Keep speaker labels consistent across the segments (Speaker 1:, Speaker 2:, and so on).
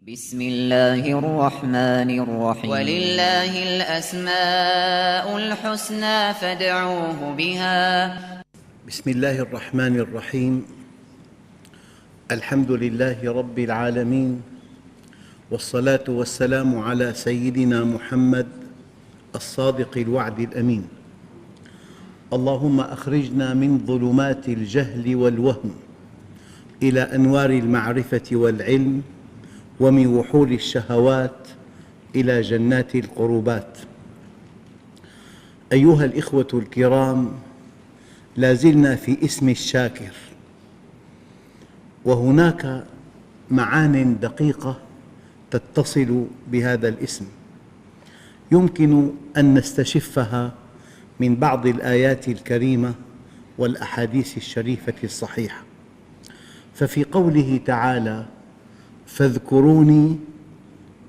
Speaker 1: بسم الله الرحمن الرحيم ولله الأسماء الحسنى فادعوه بها.
Speaker 2: بسم الله الرحمن الرحيم. الحمد لله رب العالمين، والصلاة والسلام على سيدنا محمد الصادق الوعد الأمين. اللهم أخرجنا من ظلمات الجهل والوهم إلى أنوار المعرفة والعلم، ومن وحول الشهوات إلى جنات القربات. أيها الإخوة الكرام، لا زلنا في اسم الشاكر، وهناك معان دقيقة تتصل بهذا الاسم يمكن أن نستشفها من بعض الآيات الكريمة والأحاديث الشريفة الصحيحة. ففي قوله تعالى: فاذكروني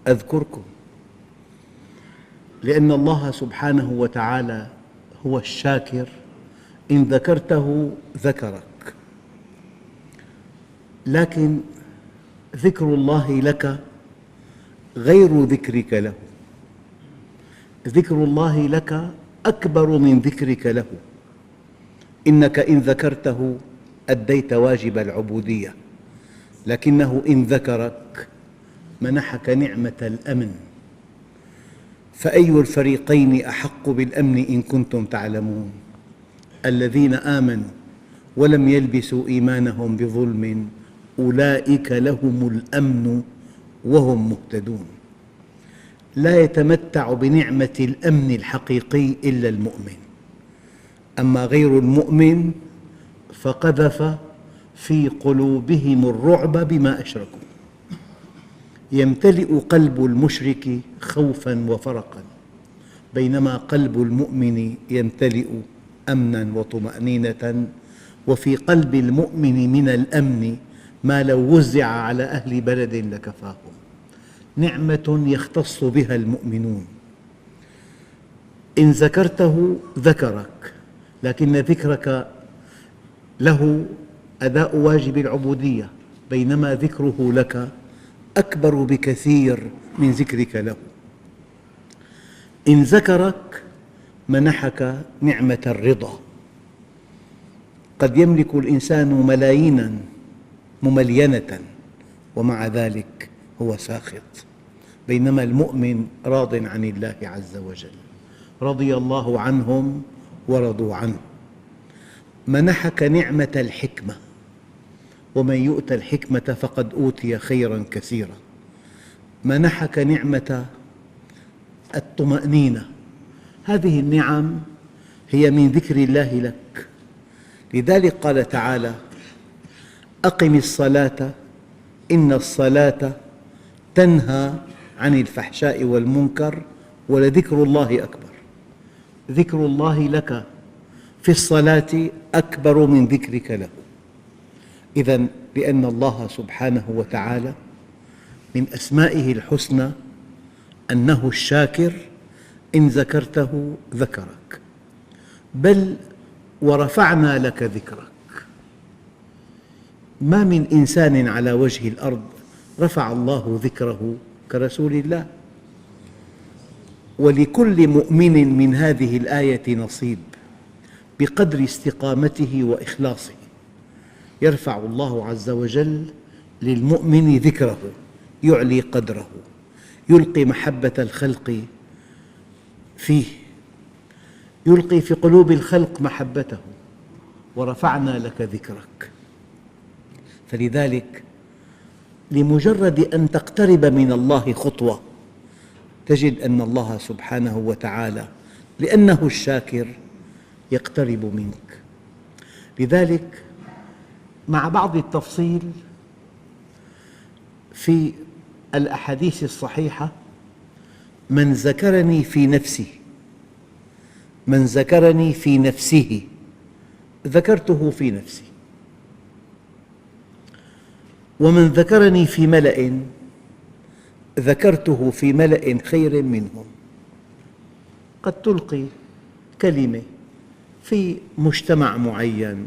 Speaker 2: أذكركم، لأن الله سبحانه وتعالى هو الشاكر، إن ذكرته ذكرك. لكن ذكر الله لك غير ذكرك له، ذكر الله لك أكبر من ذكرك له. إنك إن ذكرته أديت واجب العبودية، لكنه إن ذكرك منحك نعمة الأمن. فأي الفريقين أحق بالأمن إن كنتم تعلمون؟ الذين آمنوا ولم يلبسوا إيمانهم بظلم أولئك لهم الأمن وهم مهتدون. لا يتمتع بنعمة الأمن الحقيقي إلا المؤمن، أما غير المؤمن فقذف في قلوبهم الرعب بما أشركوا. يمتلئ قلب المشرك خوفاً وفرقاً، بينما قلب المؤمن يمتلئ أمناً وطمأنينة. وفي قلب المؤمن من الأمن ما لو وزع على أهل بلد لكفاهم. نعمة يختص بها المؤمنون. إن ذكرته ذكرك، لكن ذكرك له أداء واجب العبودية، بينما ذكره لك أكبر بكثير من ذكرك له. إن ذكرك منحك نعمة الرضا. قد يملك الإنسان ملايينا مملينة ومع ذلك هو ساخط، بينما المؤمن راض عن الله عز وجل. رضي الله عنهم ورضوا عنه. منحك نعمة الحكمة، ومن يؤت الحكمة فقد أوتي خيراً كثيراً. منحك نعمة الطمأنينة. هذه النعم هي من ذكر الله لك. لذلك قال تعالى: أقم الصلاة إن الصلاة تنهى عن الفحشاء والمنكر ولذكر الله أكبر. ذكر الله لك في الصلاة أكبر من ذكرك له. إذن لأن الله سبحانه وتعالى من أسمائه الحسنى أنه الشاكر، إن ذكرته ذكرك، بل ورفعنا لك ذكرك. ما من إنسان على وجه الأرض رفع الله ذكره كرسول الله. ولكل مؤمن من هذه الآية نصيب بقدر استقامته وإخلاصه. يرفع الله عز وجل للمؤمن ذكره، يعلي قدره، يلقي محبة الخلق فيه، يلقي في قلوب الخلق محبته. ورفعنا لك ذكرك. فلذلك لمجرد أن تقترب من الله خطوة تجد أن الله سبحانه وتعالى لأنه الشاكر يقترب منك. لذلك مع بعض التفصيل في الأحاديث الصحيحة: من ذكرني في نفسه، من ذكرني في نفسه ذكرته في نفسي، ومن ذكرني في ملأ ذكرته في ملأ خير منهم. قد تلقي كلمة في مجتمع معين،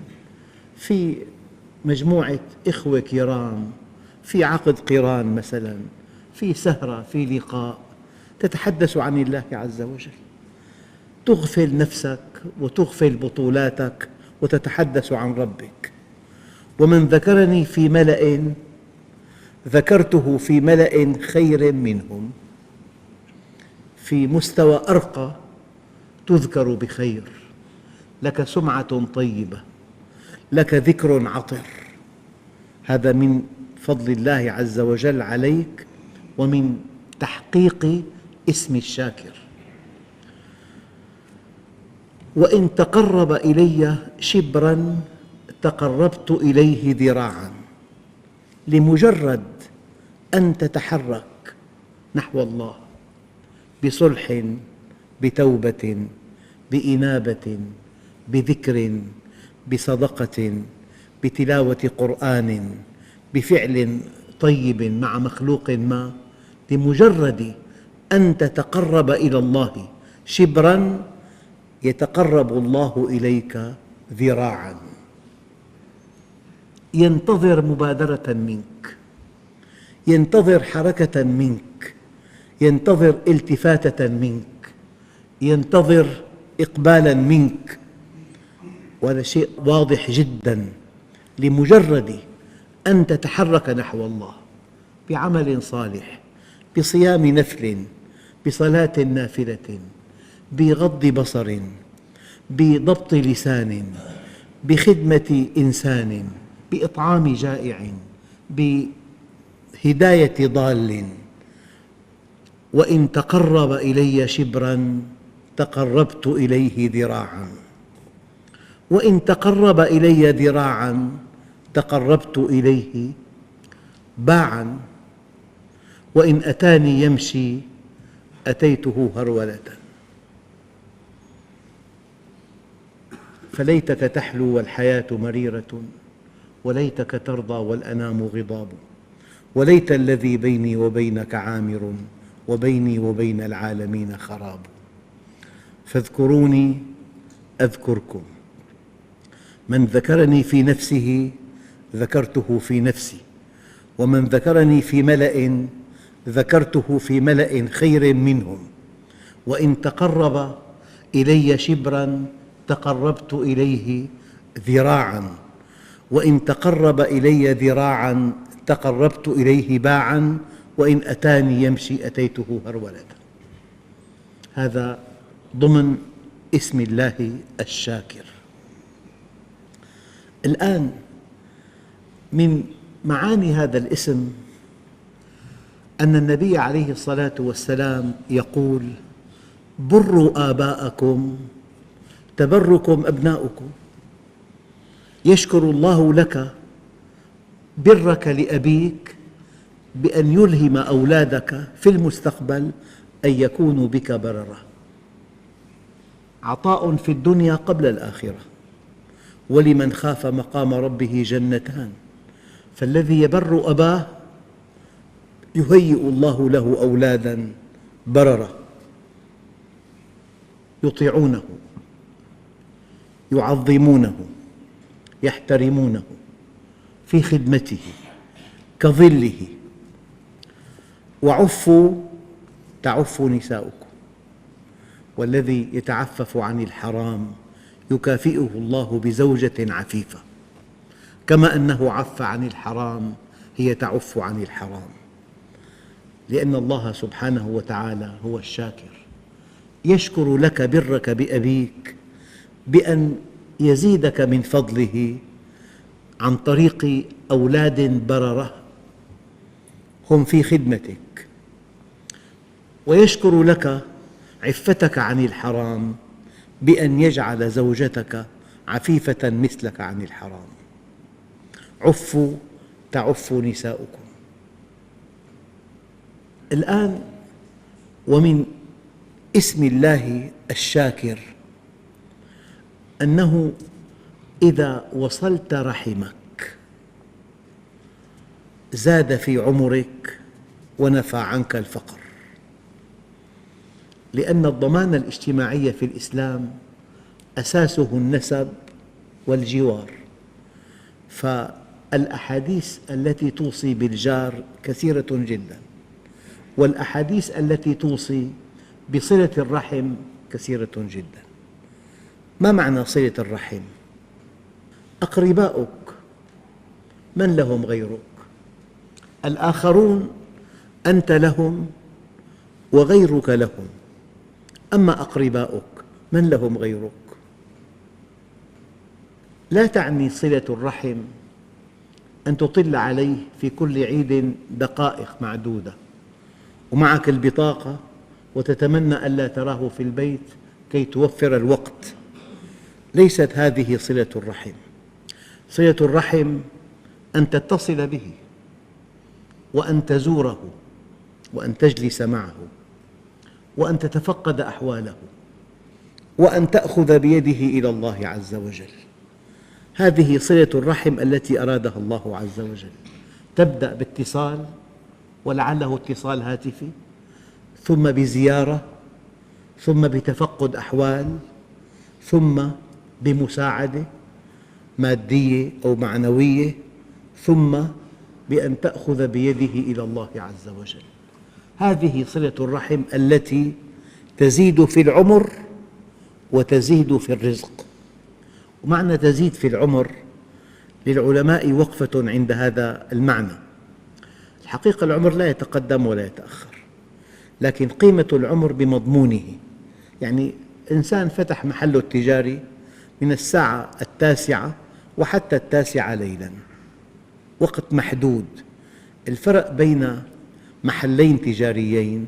Speaker 2: في مجموعة إخوة كرام، في عقد قران مثلاً، في سهرة، في لقاء، تتحدث عن الله عز وجل، تغفل نفسك وتغفل بطولاتك وتتحدث عن ربك. ومن ذكرني في ملأ ذكرته في ملأ خير منهم، في مستوى أرقى تذكر بخير، لك سمعة طيبة، لك ذكر عطر. هذا من فضل الله عز وجل عليك ومن تحقيق اسم الشاكر. وإن تقرب إلي شبراً تقربت إليه ذراعاً. لمجرد أن تتحرك نحو الله بصلح، بتوبة، بإنابة، بذكر، بصدقة، بتلاوة قرآن، بفعل طيب مع مخلوق ما، لمجرد أن تتقرب إلى الله شبراً يتقرب الله إليك ذراعاً. ينتظر مبادرة منك، ينتظر حركة منك، ينتظر التفاتة منك، ينتظر إقبالاً منك. وهذا شيء واضح جداً. لمجرد أن تتحرك نحو الله بعمل صالح، بصيام نفل، بصلاة نافلة، بغض بصر، بضبط لسان، بخدمة إنسان، بإطعام جائع، بهداية ضال. وإن تقرب إلي شبراً تقربت إليه ذراعاً، وإن تقرب إلي ذراعاً تقربت إليه باعاً، وإن أتاني يمشي أتيته هرولة. فليتك تحلو والحياة مريرة، وليتك ترضى والأنام غضاب، وليت الذي بيني وبينك عامر، وبيني وبين العالمين خراب. فاذكروني أذكركم. من ذكرني في نفسه ذكرته في نفسي، ومن ذكرني في ملأ ذكرته في ملأ خير منهم. وإن تقرب إلي شبراً تقربت إليه ذراعاً، وإن تقرب إلي ذراعاً تقربت إليه باعاً، وإن أتاني يمشي أتيته هرولة. هذا ضمن اسم الله الشاكر. الآن من معاني هذا الاسم أن النبي عليه الصلاة والسلام يقول: بروا آباءكم تبركم أبناؤكم. يشكر الله لك برك لأبيك بأن يلهم أولادك في المستقبل أن يكونوا بك بررة. عطاء في الدنيا قبل الآخرة. ولمن خاف مقام ربه جنتان. فالذي يبر أباه يهيئ الله له أولادا بررة يطيعونه، يعظمونه، يحترمونه، في خدمته كظله. وعفوا تعف نساؤكم. والذي يتعفف عن الحرام يكافئه الله بزوجة عفيفة، كما أنه عف عن الحرام هي تعف عن الحرام. لأن الله سبحانه وتعالى هو الشاكر، يشكر لك برك بأبيك بأن يزيدك من فضله عن طريق أولاد بررة هم في خدمتك، ويشكر لك عفتك عن الحرام بأن يجعل زوجتك عفيفة مثلك عن الحرام. عفوا تعف نساؤكم. الآن ومن اسم الله الشاكر أنه إذا وصلت رحمك زاد في عمرك ونفى عنك الفقر. لأن الضمان الاجتماعي في الإسلام أساسه النسب والجوار، فالأحاديث التي توصي بالجار كثيرة جداً. والأحاديث التي توصي بصلة الرحم كثيرة جدا. ما معنى صلة الرحم؟ أقرباؤك من لهم غيرك؟ الآخرون أنت لهم وغيرك لهم، أما أقرباؤك من لهم غيرك؟ لا تعني صلة الرحم أن تطل عليه في كل عيد دقائق معدودة ومعك البطاقة وتتمنى ألا تراه في البيت كي توفر الوقت. ليست هذه صلة الرحم. صلة الرحم أن تتصل به، وأن تزوره، وأن تجلس معه، وأن تتفقد أحواله، وأن تأخذ بيده إلى الله عز وجل. هذه صلة الرحم التي أرادها الله عز وجل. تبدأ باتصال، ولعله اتصال هاتفي، ثم بزيارة، ثم بتفقد أحوال، ثم بمساعدة مادية أو معنوية، ثم بأن تأخذ بيده إلى الله عز وجل. هذه صلة الرحم التي تزيد في العمر وتزيد في الرزق. ومعنى تزيد في العمر للعلماء وقفة عند هذا المعنى. الحقيقة العمر لا يتقدم ولا يتأخر، لكن قيمة العمر بمضمونه. يعني إنسان فتح محله التجاري من الساعة 9 وحتى 9 ليلاً، وقت محدود. الفرق بين محلين تجاريين،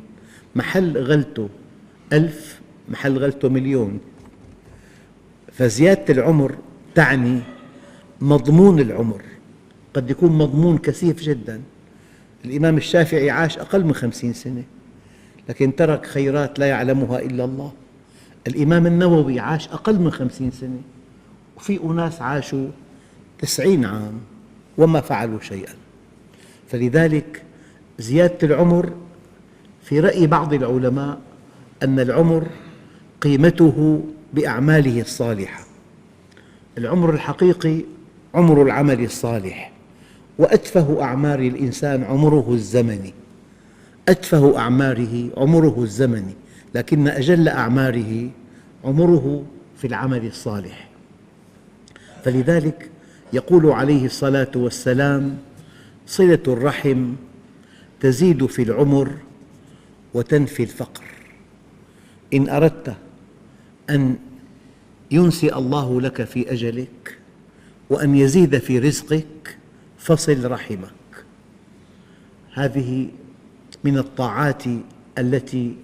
Speaker 2: محل غلته 1000 محل غلته 1,000,000. فزيادة العمر تعني مضمون العمر. قد يكون مضمون كثيف جدا. الإمام الشافعي عاش أقل من 50 سنة، لكن ترك خيرات لا يعلمها إلا الله. الإمام النووي عاش أقل من 50 سنة، وفي أناس عاشوا 90 عام وما فعلوا شيئا. فلذلك زيادة العمر في رأي بعض العلماء أن العمر قيمته بأعماله الصالحة. العمر الحقيقي عمر العمل الصالح، وأتفه أعمار الإنسان عمره الزمني. أتفه أعماره عمره الزمني، لكن أجل أعماره عمره في العمل الصالح. فلذلك يقول عليه الصلاة والسلام: صلة الرحم تزيد في العمر وتنفي الفقر. إن أردت أن ينسي الله لك في أجلك وأن يزيد في رزقك فصل رحمك. هذه من الطاعات التي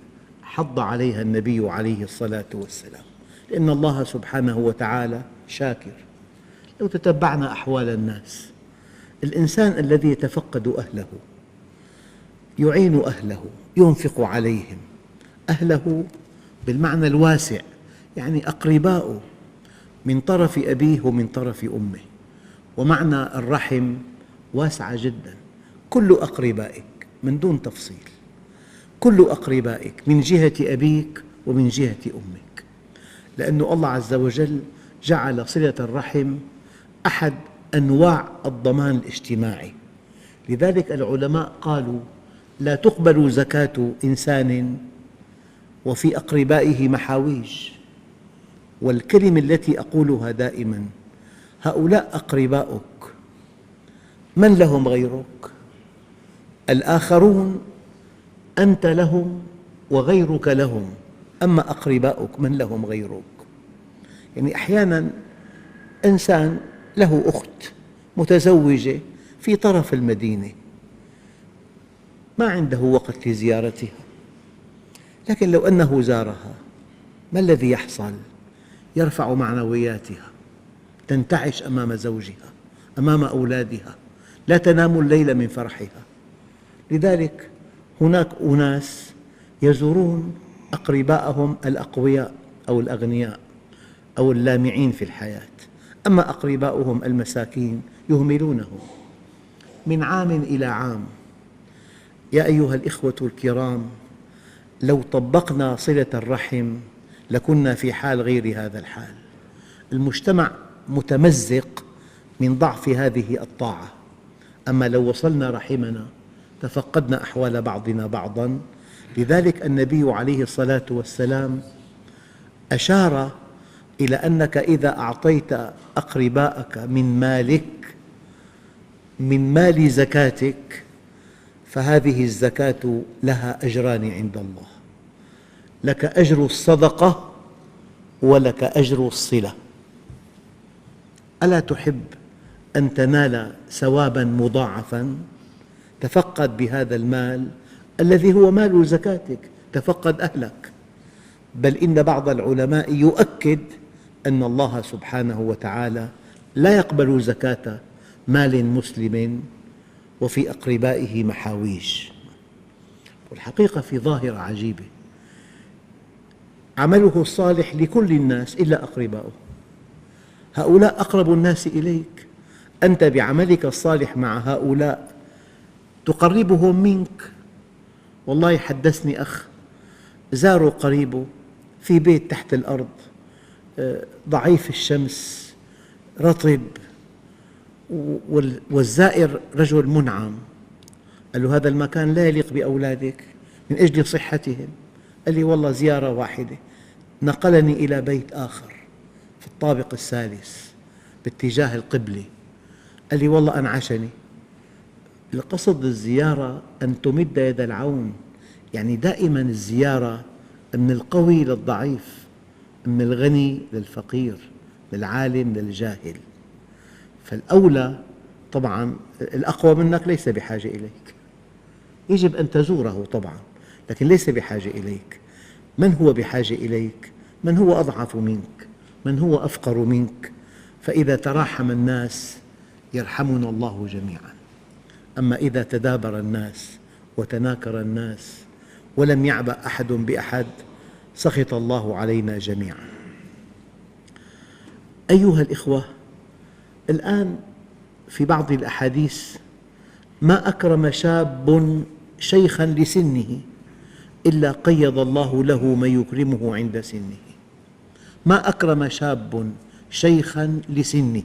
Speaker 2: حض عليها النبي عليه الصلاة والسلام، لأن الله سبحانه وتعالى شاكر. لو تتبعنا أحوال الناس، الإنسان الذي يتفقد أهله، يعين أهله، ينفق عليهم، أهله بالمعنى الواسع، يعني أقرباؤه من طرف أبيه ومن طرف أمه. ومعنى الرحم واسعة جدا. كل أقربائك من دون تفصيل، كل أقربائك من جهة أبيك ومن جهة أمك، لأن الله عز وجل جعل صلة الرحم أحد أنواع الضمان الاجتماعي. لذلك العلماء قالوا: لا تقبل زكاة إنسان وفي أقربائه محاويج. والكلمة التي أقولها دائماً: هؤلاء أقرباؤك من لهم غيرك؟ الآخرون أنت لهم وغيرك لهم، أما أقرباؤك من لهم غيرك؟ يعني أحياناً إنسان له أخت متزوجة في طرف المدينة، ما عنده وقت لزيارتها، لكن لو أنه زارها ما الذي يحصل؟ يرفع معنوياتها، تنتعش أمام زوجها، أمام أولادها، لا تنام الليل من فرحها. لذلك هناك أناس يزورون أقرباءهم الأقوياء أو الأغنياء أو اللامعين في الحياة، أما أقرباؤهم المساكين يهملونهم من عام إلى عام. يا أيها الإخوة الكرام، لو طبقنا صلة الرحم لكنا في حال غير هذا الحال. المجتمع متمزق من ضعف هذه الطاعة، أما لو وصلنا رحمنا تفقدنا أحوال بعضنا بعضاً. لذلك النبي عليه الصلاة والسلام أشار إلى أنك إذا أعطيت أقرباءك من مالك، من مال زكاتك، فهذه الزكاة لها أجران عند الله، لك أجر الصدقة ولك أجر الصلة. ألا تحب أن تنال ثواباً مضاعفاً؟ تفقد بهذا المال الذي هو مال زكاتك، تفقد أهلك. بل إن بعض العلماء يؤكد أن الله سبحانه وتعالى لا يقبل زكاة مال مسلم وفي أقربائه محاويج. والحقيقة في ظاهرة عجيبة، عمله الصالح لكل الناس إلا أقربائه، هؤلاء أقرب الناس إليك. أنت بعملك الصالح مع هؤلاء تقربهم منك. والله حدثني أخ زاروا قريبه في بيت تحت الأرض، ضعيف الشمس، رطب، والزائر رجل منعم. قال له: هذا المكان لا يليق بأولادك من أجل صحتهم. قال لي: والله زيارة واحدة. نقلني إلى بيت آخر في الطابق الثالث باتجاه القبلة. قال لي: والله أنعشني. القصد الزيارة أن تمد يد العون، يعني دائما الزيارة من القوي للضعيف، من الغني للفقير، من العالم للجاهل. فالأولى طبعا الأقوى منك ليس بحاجة إليك، يجب أن تزوره طبعا، لكن ليس بحاجة إليك. من هو بحاجة إليك؟ من هو أضعف منك، من هو أفقر منك. فإذا تراحم الناس يرحمنا الله جميعا. أما إذا تدابر الناس وتناكر الناس ولم يعبأ أحد بأحد سخط الله علينا جميعا. أيها الإخوة، الآن في بعض الأحاديث: ما أكرم شاب شيخاً لسنه إلا قيض الله له من يكرمه عند سنه. ما أكرم شاب شيخاً لسنه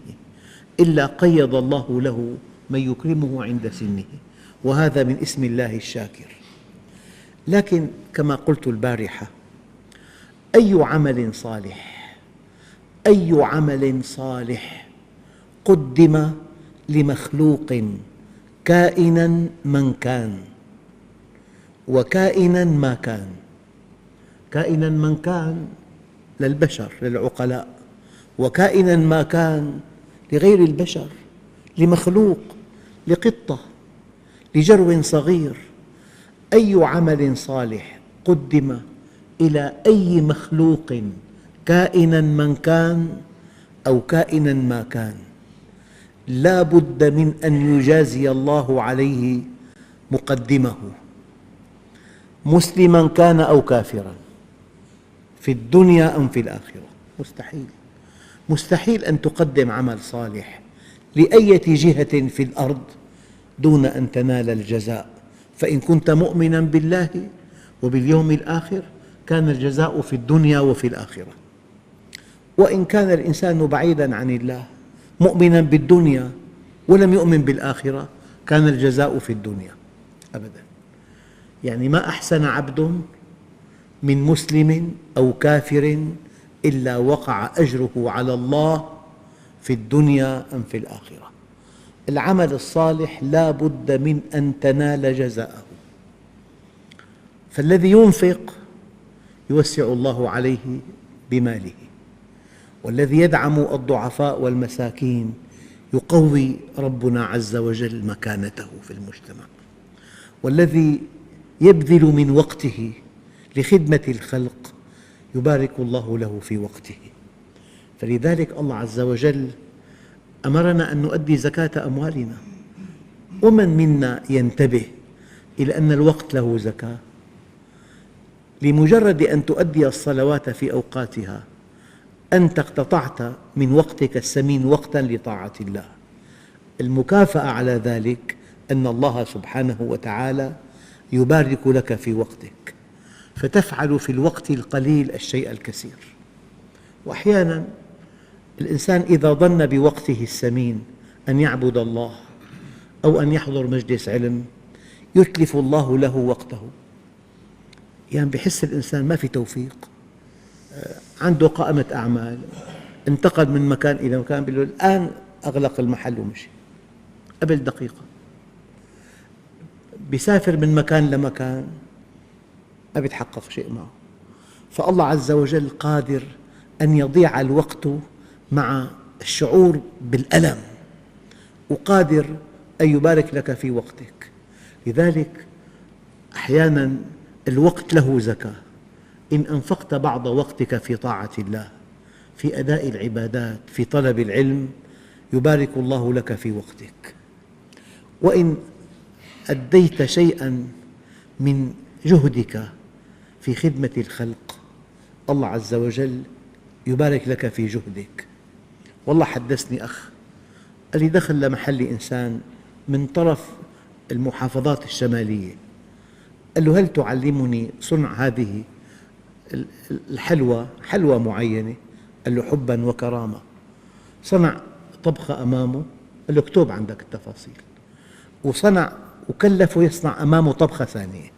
Speaker 2: إلا قيض الله له من يكرمه عند سنه، وهذا من اسم الله الشاكر. لكن كما قلت البارحة، أي عمل صالح قدم لمخلوق كائناً من كان وكائناً ما كان. كائناً من كان للبشر للعقلاء، وكائناً ما كان لغير البشر، لمخلوق، لقطة، لجرو صغير. أي عمل صالح قدم إلى أي مخلوق كائناً من كان أو كائناً ما كان، لا بد من أن يجازي الله عليه مقدمه، مسلماً كان أو كافراً، في الدنيا أم في الآخرة. مستحيل أن تقدم عمل صالح لأية جهة في الأرض دون أن تنال الجزاء. فإن كنت مؤمناً بالله وباليوم الآخر كان الجزاء في الدنيا وفي الآخرة. وإن كان الإنسان بعيداً عن الله مؤمناً بالدنيا ولم يؤمن بالآخرة كان الجزاء في الدنيا أبداً. يعني ما أحسن عبد من مسلم أو كافر إلا وقع أجره على الله في الدنيا أم في الآخرة. العمل الصالح لا بد من أن تنال جزاءه. فالذي ينفق يوسع الله عليه بماله، والذي يدعم الضعفاء والمساكين يقوي ربنا عز وجل مكانته في المجتمع، والذي يبذل من وقته لخدمة الخلق يبارك الله له في وقته. فلذلك الله عز وجل أمرنا أن نؤدي زكاة أموالنا. ومن منا ينتبه إلى أن الوقت له زكاة؟ لمجرد أن تؤدي الصلوات في أوقاتها أنت اقتطعت من وقتك الثمين وقتاً لطاعة الله. المكافأة على ذلك أن الله سبحانه وتعالى يبارك لك في وقتك، فتفعل في الوقت القليل الشيء الكثير. وأحياناً الإنسان إذا ظن بوقته الثمين أن يعبد الله أو أن يحضر مجلس علم يتلف الله له وقته. يعني بحس الإنسان ما في توفيق، عنده قائمة أعمال، انتقل من مكان إلى مكان، بيقول له الآن أغلق المحل ومشي قبل دقيقة. بيسافر من مكان لمكان، ما بيتحقق شيء معه. فالله عز وجل قادر أن يضيع الوقت مع الشعور بالألم، وقادر أن يبارك لك في وقتك. لذلك أحياناً الوقت له زكاة. إن أنفقت بعض وقتك في طاعة الله، في أداء العبادات، في طلب العلم، يبارك الله لك في وقتك. وإن أديت شيئاً من جهدك في خدمة الخلق، الله عز وجل يبارك لك في جهدك. والله حدثني أخ قال لي دخل لمحل إنسان من طرف المحافظات الشمالية، قال له هل تعلمني صنع هذه الحلوى، حلوى معينة؟ قال له حباً وكرامة. صنع طبخة أمامه، قال له اكتب عندك التفاصيل، وصنع وكلفه يصنع أمامه طبخة ثانية.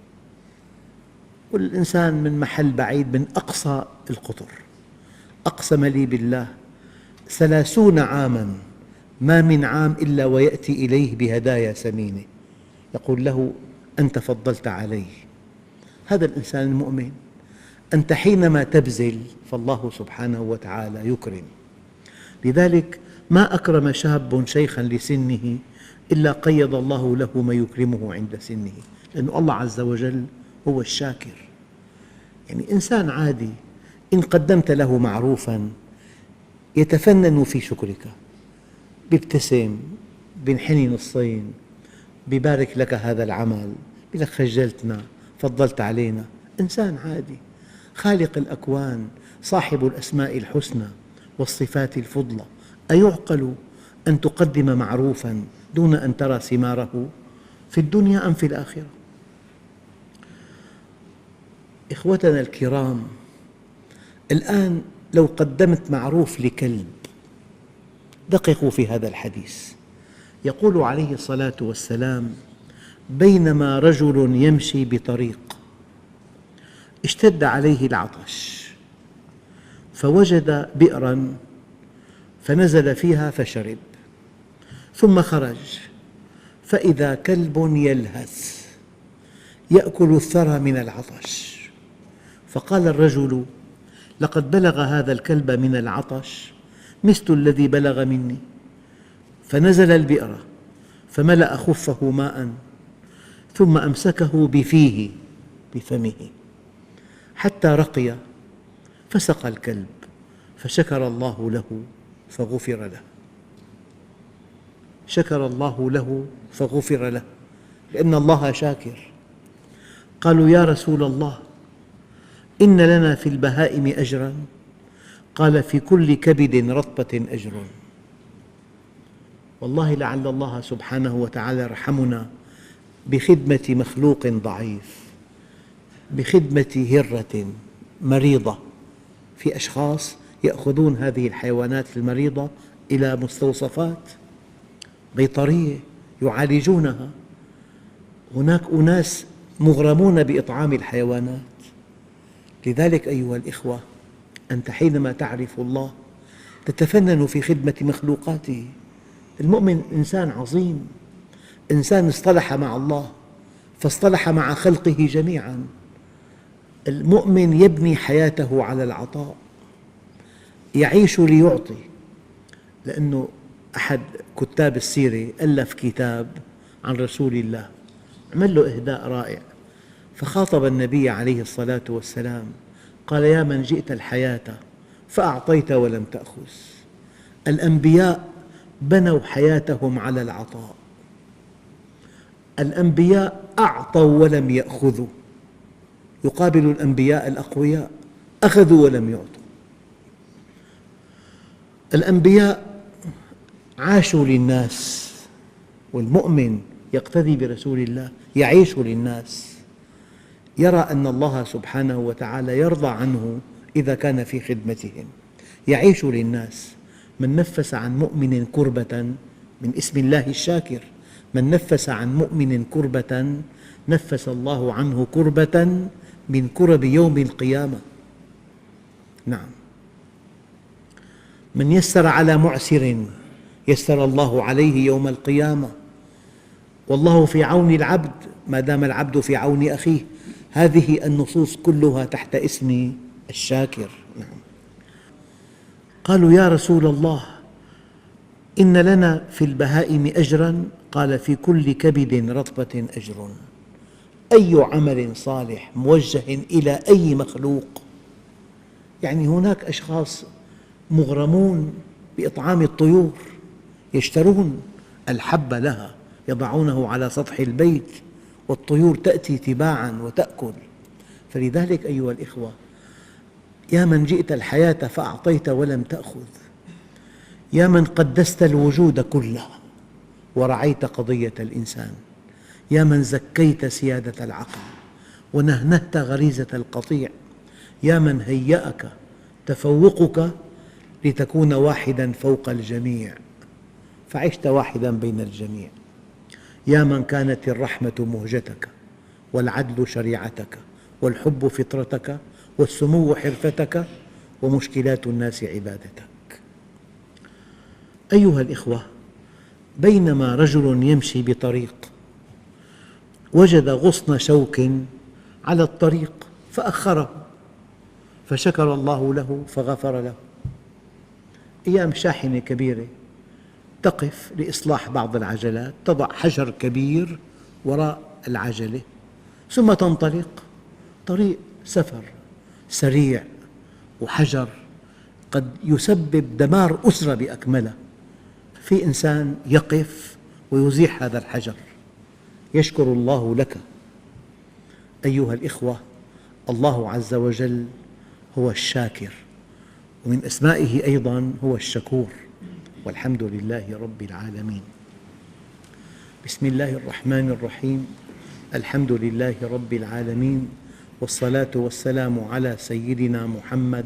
Speaker 2: والإنسان من محل بعيد من أقصى القطر أقسم لي بالله 30 عاماً ما من عام إلا ويأتي إليه بهدايا ثمينة، يقول له أنت فضلت علي. هذا الإنسان المؤمن. أنت حينما تبذل فالله سبحانه وتعالى يكرم. لذلك ما أكرم شاب شيخاً لسنه إلا قيض الله له ما يكرمه عند سنه، لأن الله عز وجل هو الشاكر. يعني إنسان عادي إن قدمت له معروفاً يتفنن في شكرك، بيبتسم، بينحني نصين، بيبارك لك هذا العمل، بيقول لك خجلتنا، فضلت علينا. إنسان عادي. خالق الأكوان، صاحب الأسماء الحسنى والصفات الفضلى، أيعقل أن تقدم معروفاً دون أن ترى ثماره في الدنيا أم في الآخرة؟ إخوتنا الكرام، الآن لو قدمت معروف لكلب، دققوا في هذا الحديث. يقول عليه الصلاة والسلام: بينما رجل يمشي بطريق اشتد عليه العطش، فوجد بئراً فنزل فيها فشرب، ثم خرج فإذا كلب يلهث يأكل الثرى من العطش. فقال الرجل: لقد بلغ هذا الكلب من العطش مثل الذي بلغ مني. فنزل البئر فملأ خفه ماء، ثم أمسكه بفيه، بفمه، حتى رقي، فسقى الكلب، فشكر الله له فغفر له. شكر الله له فغفر له، لأن الله شاكر. قالوا: يا رسول الله، إن لنا في البهائم أجراً؟ قال: في كل كبد رطبة أجر. والله لعل الله سبحانه وتعالى يرحمنا بخدمة مخلوق ضعيف، بخدمة هرة مريضة. في أشخاص يأخذون هذه الحيوانات المريضة إلى مستوصفات بيطرية يعالجونها. هناك أناس مغرمون بإطعام الحيوانات. لذلك أيها الإخوة، أنت حينما تعرف الله تتفنن في خدمة مخلوقاته. المؤمن إنسان عظيم، إنسان اصطلح مع الله فاصطلح مع خلقه جميعاً. المؤمن يبني حياته على العطاء، يعيش ليعطي. لأنه أحد كتاب السيرة ألف كتاب عن رسول الله، عمل له إهداء رائع، فخاطب النبي عليه الصلاة والسلام قال: يا من جئت الحياة فأعطيت ولم تأخذ. الأنبياء بنوا حياتهم على العطاء، الأنبياء أعطوا ولم يأخذوا، يقابل الأنبياء الأقوياء أخذوا ولم يعطوا. الأنبياء عاشوا للناس، والمؤمن يقتدي برسول الله، يعيش للناس، يرى أن الله سبحانه وتعالى يرضى عنه إذا كان في خدمتهم، يعيش للناس. من نفس عن مؤمن كربة، من اسم الله الشاكر، من نفس عن مؤمن كربة نفس الله عنه كربة من كرب يوم القيامة. نعم، من يسر على معسر يسر الله عليه يوم القيامة. والله في عون العبد ما دام العبد في عون أخيه. هذه النصوص كلها تحت اسم الشاكر. نعم. قالوا يا رسول الله إن لنا في البهائم أجراً؟ قال في كل كبد رطبة أجر. أي عمل صالح موجه إلى أي مخلوق، يعني هناك أشخاص مغرمون بإطعام الطيور، يشترون الحب لها يضعونه على سطح البيت والطيور تأتي تباعاً وتأكل. فلذلك أيها الإخوة، يا من جئت الحياة فأعطيت ولم تأخذ، يا من قدست الوجود كله ورعيت قضية الإنسان، يا من زكيت سيادة العقل ونهنهت غريزة القطيع، يا من هيأك تفوقك لتكون واحداً فوق الجميع فعشت واحداً بين الجميع، يا من كانت الرحمة مهجتك والعدل شريعتك والحب فطرتك والسمو حرفتك ومشكلات الناس عبادتك. أيها الإخوة، بينما رجل يمشي بطريق وجد غصن شوك على الطريق فأخره، فشكر الله له فغفر له. أيام شاحنة كبيرة تقف لإصلاح بعض العجلات، تضع حجر كبير وراء العجلة ثم تنطلق. طريق سفر سريع وحجر قد يسبب دمار أسرة بأكملها، في إنسان يقف ويزيح هذا الحجر، يشكر الله لك. أيها الإخوة، الله عز وجل هو الشاكر، ومن أسمائه أيضاً هو الشكور، والحمد لله رب العالمين. بسم الله الرحمن الرحيم. الحمد لله رب العالمين، والصلاة والسلام على سيدنا محمد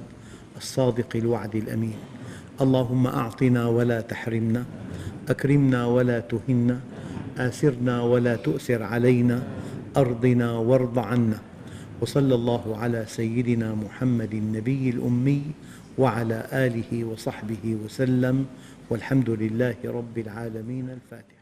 Speaker 2: الصادق الوعد الأمين. اللهم أعطنا ولا تحرمنا، أكرمنا ولا تهنا، آثرنا ولا تؤثر علينا، أرضنا وارض عنا. وصلى الله على سيدنا محمد النبي الأمي وعلى آله وصحبه وسلم، والحمد لله رب العالمين. الفاتحة.